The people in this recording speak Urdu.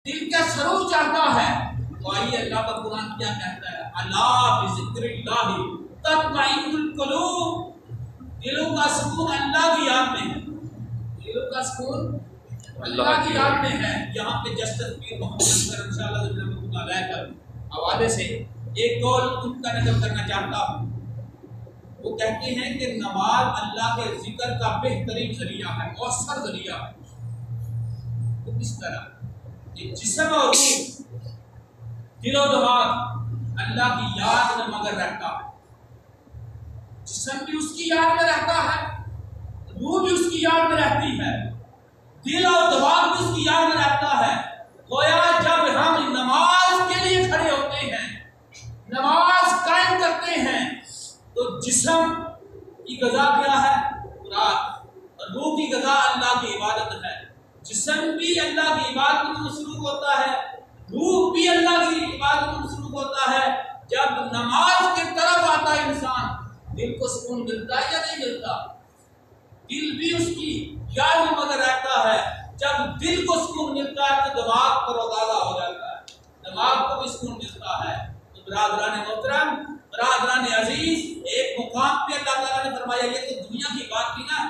دل کا سرور چاہتا ہے تو آئیے اللہ کا قرآن کیا کہتا ہے، الا بذکر اللہ تطمئن القلوب، دلوں کا سکون اللہ کی یاد میں ہے، دلوں کا سکون اللہ کی یاد میں ہے۔ یہاں پہ جسٹس پیر محمد کرم انشاءاللہ رحمۃ اللہ علیہ کے حوالے سے ایک قول ان کا نقل کرنا چاہتا ہوں۔ وہ کہتے ہیں کہ نماز اللہ کے ذکر کا بہترین ذریعہ ہے، مؤثر ذریعہ ہے۔ تو کس طرح کہ جسم اور روح، دل و دماغ اللہ کی یاد میں مگر رہتا ہے، جسم بھی اس کی یاد میں رہتا ہے، روح بھی اس کی یاد میں رہتی ہے، دل اور دماغ بھی اس کی یاد میں رہتا ہے۔ گویا جب ہم نماز کے لیے کھڑے ہوتے ہیں، نماز قائم کرتے ہیں، تو جسم کی غذا کیا ہے؟ خوراک، اور روح کی غذا اللہ کی عبادت ہے۔ جسم بھی اللہ کی عبادت میں مصروف ہوتا ہے، روح بھی اللہ کی عبادت میں مصروف ہوتا ہے۔ جب نماز کی طرف آتا ہے انسان، دل کو سکون ملتا ہے یا نہیں ملتا؟ دل بھی اس کی یاد میں مگر رہتا ہے۔ جب دل کو سکون ملتا ہے تو دماغ پر روزانہ ہو جاتا ہے، دماغ کو بھی سکون ملتا ہے۔ تو برادران محترم، برادران عزیز، ایک مقام پہ اللہ تعالیٰ نے فرمایا، یہ تو دنیا کی بات کی نا،